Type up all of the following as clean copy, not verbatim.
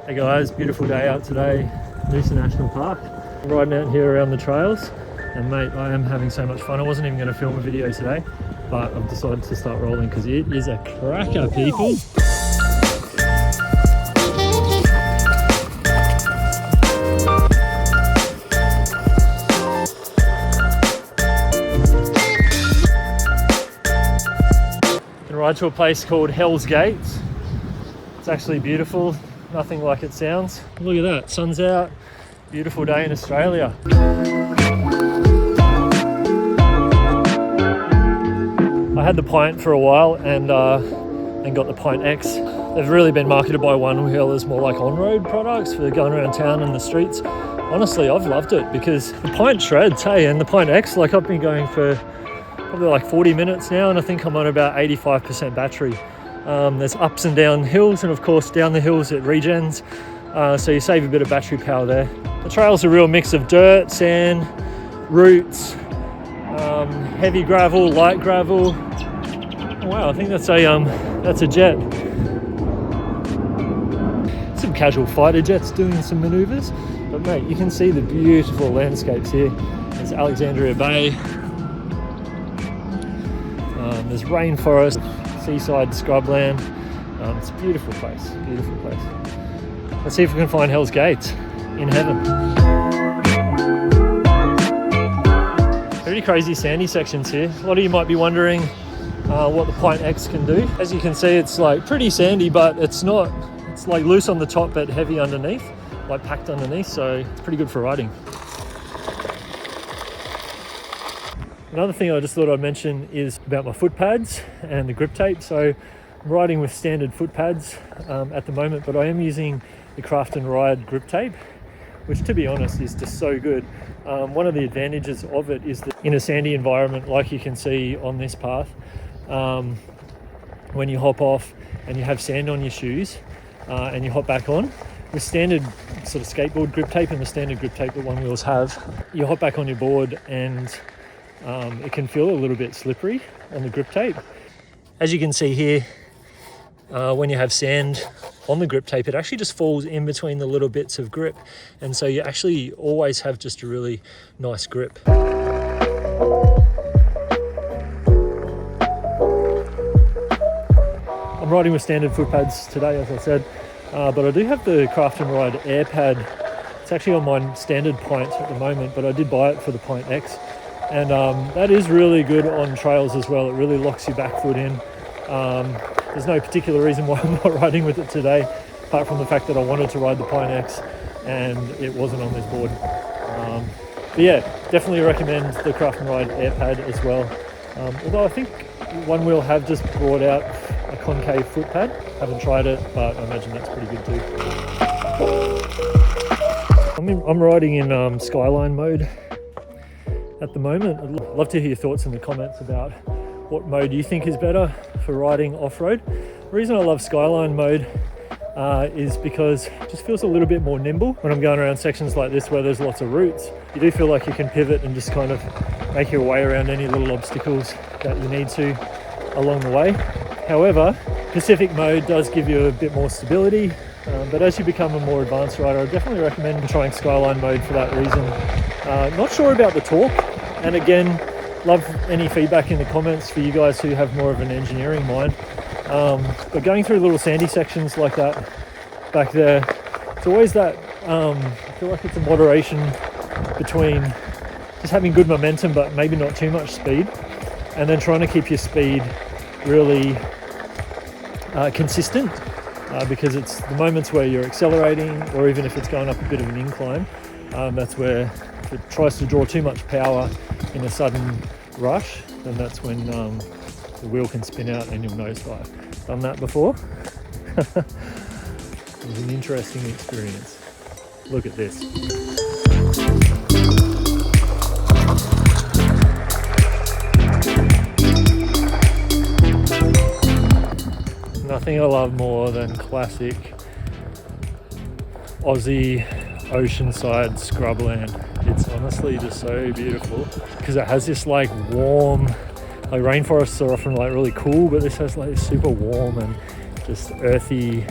Hey guys, beautiful day out today, Noosa National Park. I'm riding out here around the trails, and mate, I am having so much fun. I wasn't even going to film a video today, but I've decided to start rolling because it is a cracker, people. Gonna ride to a place called Hell's Gates. It's actually beautiful, nothing like it sounds. Look at that, sun's out, beautiful day in Australia. I had the Pint for a while and got the Pint X. They've really been marketed by Onewheel as more like on-road products for going around town and the streets. Honestly, I've loved it because the Pint shreds, hey, and the Pint X, like I've been going for probably like 40 minutes now, and I think I'm on about 85% battery. There's ups and down hills, and of course down the hills it regens, so you save a bit of battery power there. The trail's a real mix of dirt, sand, roots, heavy gravel, light gravel. Oh, wow, I think that's a jet. Some casual fighter jets doing some maneuvers, but mate, you can see the beautiful landscapes here. There's Alexandria Bay, there's rainforest, seaside scrubland. It's a beautiful place, beautiful place. Let's see if we can find Hell's Gates in heaven. Pretty crazy sandy sections here. A lot of you might be wondering what the Pint X can do. As you can see, it's like pretty sandy, but it's not, it's like loose on the top but heavy underneath, like packed underneath, so it's pretty good for riding. Another thing I just thought I'd mention is about my foot pads and the grip tape. So I'm riding with standard foot pads at the moment, but I am using the Craft and Ride grip tape, which to be honest is just so good. One of the advantages of it is that in a sandy environment, like you can see on this path, when you hop off and you have sand on your shoes and you hop back on, with standard sort of skateboard grip tape and the standard grip tape that Onewheels have, you hop back on your board and it can feel a little bit slippery on the grip tape. As you can see here, when you have sand on the grip tape, it actually just falls in between the little bits of grip, and so you actually always have just a really nice grip. I'm riding with standard foot pads today, as I said, but I do have the Craft and Ride Airpad. It's actually on my standard Pint at the moment, but I did buy it for the Pint X. And that is really good on trails as well. It really locks your back foot in. There's no particular reason why I'm not riding with it today, apart from the fact that I wanted to ride the Pint X and it wasn't on this board. But yeah, definitely recommend the Craft and Ride Airpad as well. Although I think Onewheel have just brought out a concave foot pad. Haven't tried it, but I imagine that's pretty good too. I'm riding in Skyline mode at the moment. I'd love to hear your thoughts in the comments about what mode you think is better for riding off-road. The reason I love Skyline mode is because it just feels a little bit more nimble when I'm going around sections like this where there's lots of roots. You do feel like you can pivot and just kind of make your way around any little obstacles that you need to along the way. However, Pacific mode does give you a bit more stability, but as you become a more advanced rider, I definitely recommend trying Skyline mode for that reason. Not sure about the torque, and again, love any feedback in the comments for you guys who have more of an engineering mind. But going through little sandy sections like that back there, it's always that, I feel like it's a moderation between just having good momentum but maybe not too much speed, and then trying to keep your speed really consistent, because it's the moments where you're accelerating, or even if it's going up a bit of an incline, that's where if it tries to draw too much power in a sudden rush, then that's when the wheel can spin out and you'll nosedive. Done that before. It was an interesting experience. Look at this. Nothing I love more than classic Aussie oceanside scrubland. It's honestly just so beautiful because it has this like warm, like rainforests are often like really cool, but this has like super warm and just earthy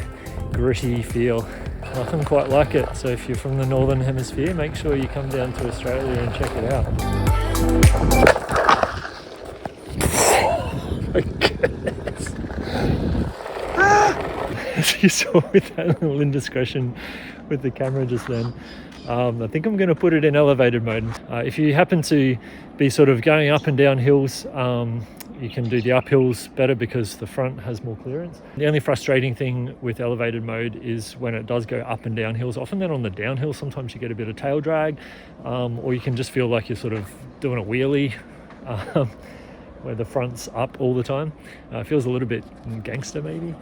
gritty feel. Nothing quite like it. So if you're from the Northern Hemisphere, make sure you come down to Australia and check it out. Oh my goodness. As you saw with that little indiscretion with the camera just then, I think I'm going to put it in elevated mode. If you happen to be sort of going up and down hills, you can do the uphills better because the front has more clearance. The only frustrating thing with elevated mode is when it does go up and down hills. Often then on the downhill, sometimes you get a bit of tail drag, or you can just feel like you're sort of doing a wheelie where the front's up all the time. It feels a little bit gangster maybe.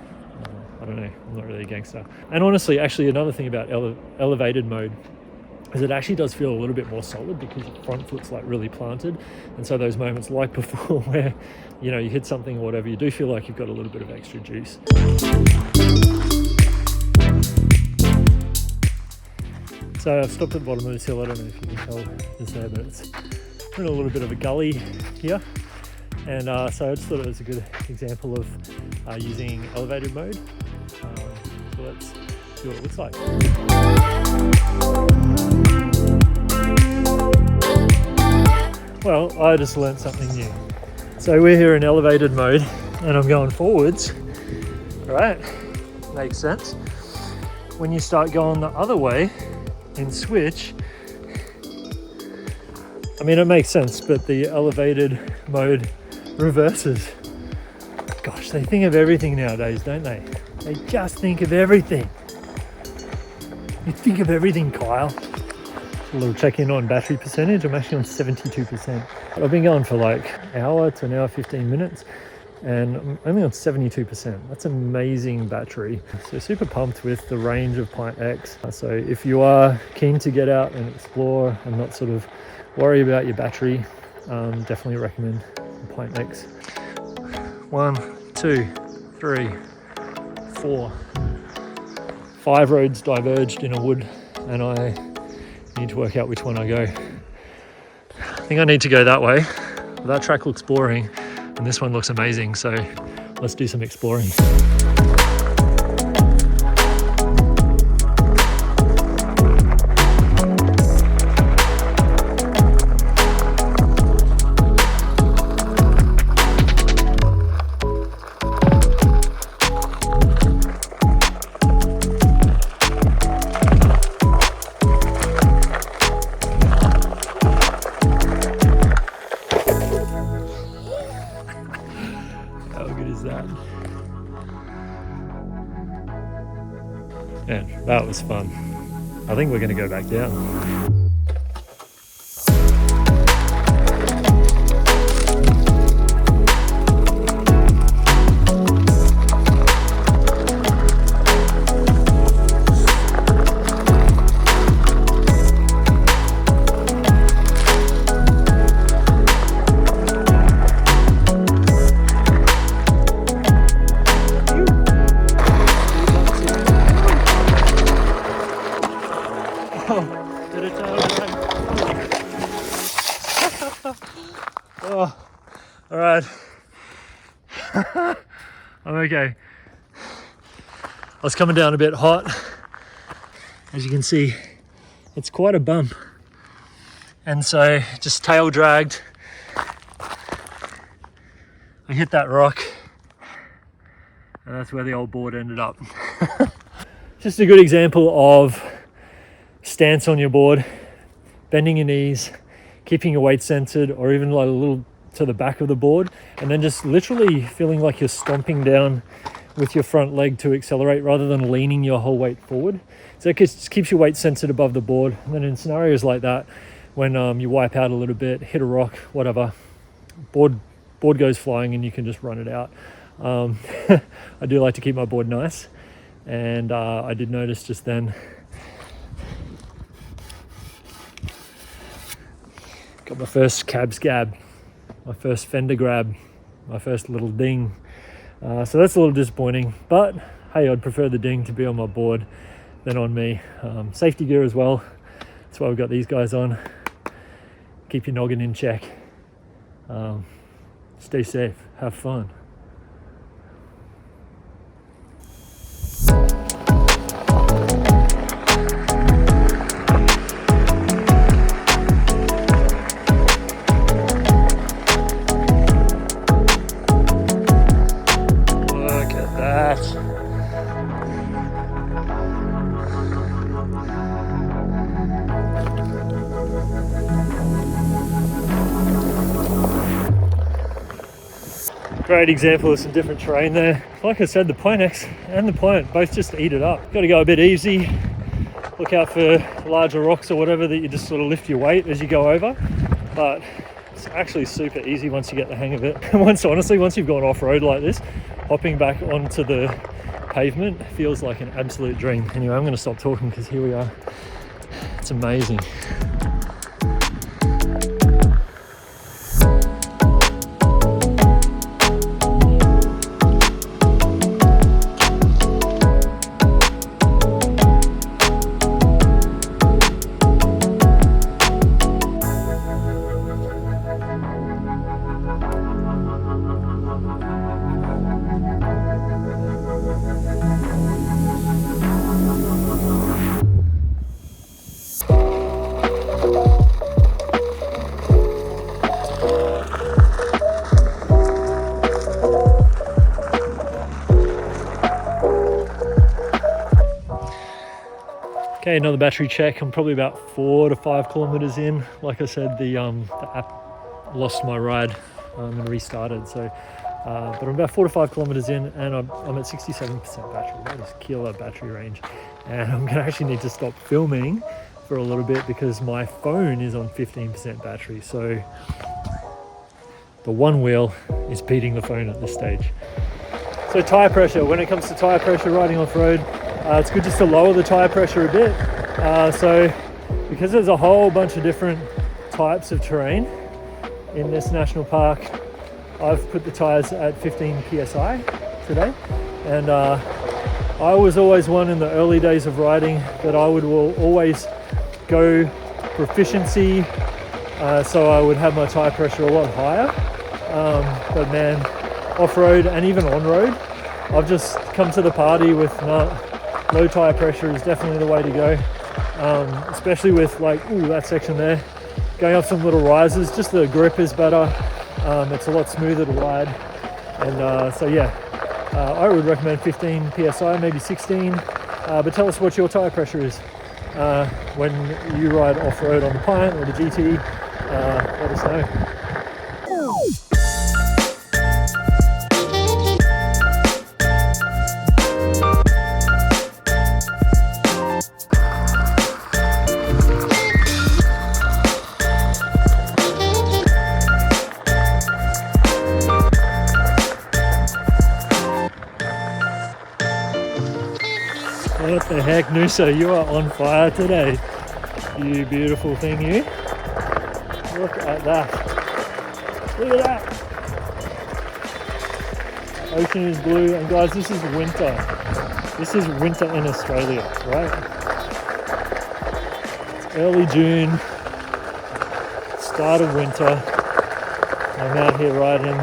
I don't know, I'm not really a gangster. And honestly, actually another thing about elevated mode is it actually does feel a little bit more solid because your front foot's like really planted. And so those moments like before where, you know, you hit something or whatever, you do feel like you've got a little bit of extra juice. So I've stopped at the bottom of this hill. I don't know if you can tell this there, but it's in a little bit of a gully here. And so I just thought it was a good example of using elevated mode. So let's see what it looks like. Well, I just learned something new. So we're here in elevated mode and I'm going forwards. Right, makes sense. When you start going the other way in switch, I mean, it makes sense, but the elevated mode reverses. Gosh, they think of everything nowadays, don't they? They just think of everything. You think of everything, Kyle. A little check-in on battery percentage. I'm actually on 72%. I've been going for like an hour to an hour 15 minutes and I'm only on 72%. That's amazing battery. So super pumped with the range of Pint X. So if you are keen to get out and explore and not sort of worry about your battery, definitely recommend the Pint X. 1, 2, 3, 4. 5 roads diverged in a wood and I need to work out which one I go. I think I need to go that way. That track looks boring and this one looks amazing, so let's do some exploring. Yeah, that was fun. I think we're going to go back down. Oh, all right. I'm okay. I was coming down a bit hot. As you can see, it's quite a bump. And so just tail dragged. I hit that rock and that's where the old board ended up. Just a good example of stance on your board, bending your knees, keeping your weight centered or even like a little to the back of the board, and then just literally feeling like you're stomping down with your front leg to accelerate rather than leaning your whole weight forward. So it just keeps your weight centered above the board. And then in scenarios like that, when you wipe out a little bit, hit a rock, whatever, board goes flying and you can just run it out. I do like to keep my board nice, and I did notice just then got my first cab scab, my first fender grab, my first little ding. So that's a little disappointing, but hey, I'd prefer the ding to be on my board than on me. Safety gear as well. That's why we've got these guys on. Keep your noggin in check. Stay safe, have fun. Great example of some different terrain there. Like I said, the Pint X and the Pint both just eat it up. Got to go a bit easy. Look out for larger rocks or whatever that you just sort of lift your weight as you go over. But it's actually super easy once you get the hang of it. And once you've gone off-road like this, hopping back onto the pavement feels like an absolute dream. Anyway, I'm going to stop talking because here we are. It's amazing. Okay, another battery check. I'm probably about 4 to 5 kilometers in. Like I said, the app lost my ride and restarted. So, but I'm about 4 to 5 kilometers in, and I'm at 67% battery. That is killer battery range, and I'm gonna actually need to stop filming for a little bit because my phone is on 15% battery. So the Onewheel is beating the phone at this stage. So tire pressure. When it comes to tire pressure riding off road, it's good just to lower the tire pressure a bit. So because there's a whole bunch of different types of terrain in this national park, I've put the tires at 15 psi today. And I was always one in the early days of riding that I would always go for efficiency, so I would have my tire pressure a lot higher. But man, off-road and even on-road, I've just come to the party with low tire pressure is definitely the way to go, especially with that section there, going up some little rises. Just the grip is better, it's a lot smoother to ride, and so yeah, I would recommend 15 psi, maybe 16, but tell us what your tire pressure is when you ride off-road on the Pint or the GT. Let us know. What the heck, Noosa, you are on fire today. You beautiful thing, you. Look at that. Look at that. Ocean is blue, and guys, this is winter. This is winter in Australia, right? It's early June, start of winter. I'm out here riding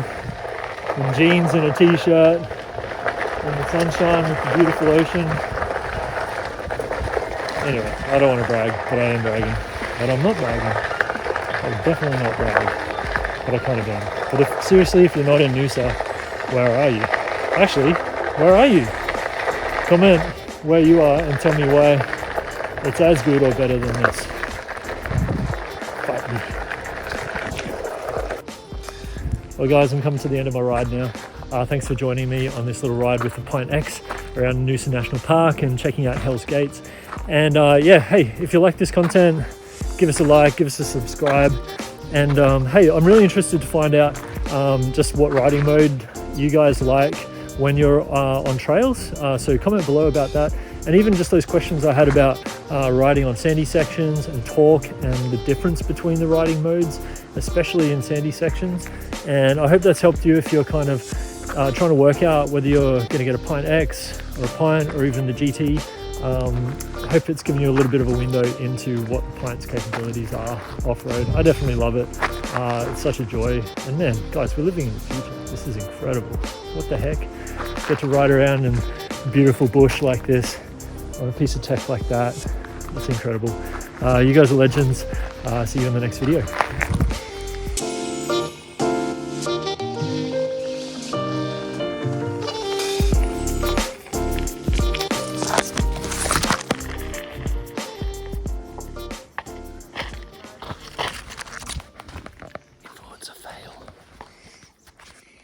in jeans and a t-shirt in the sunshine with the beautiful ocean. Anyway, I don't want to brag, but I am bragging. But I'm not bragging. I'm definitely not bragging, but I kind of am. But seriously, if you're not in Noosa, where are you? Actually, where are you? Comment where you are and tell me why it's as good or better than this. Fight me. Well guys, I'm coming to the end of my ride now. Thanks for joining me on this little ride with the Pint X around Noosa National Park and checking out Hell's Gates. And yeah, hey, if you like this content, give us a like, give us a subscribe. And hey, I'm really interested to find out just what riding mode you guys like when you're on trails. So comment below about that. And even just those questions I had about riding on sandy sections and torque and the difference between the riding modes, especially in sandy sections. And I hope that's helped you if you're kind of trying to work out whether you're going to get a Pint X or a Pint or even the GT. I hope it's given you a little bit of a window into what the Pint's capabilities are off-road. I definitely love it. It's such a joy. And man, guys, we're living in the future. This is incredible. What the heck? Get to ride around in beautiful bush like this on a piece of tech like that. That's incredible. You guys are legends. See you in the next video.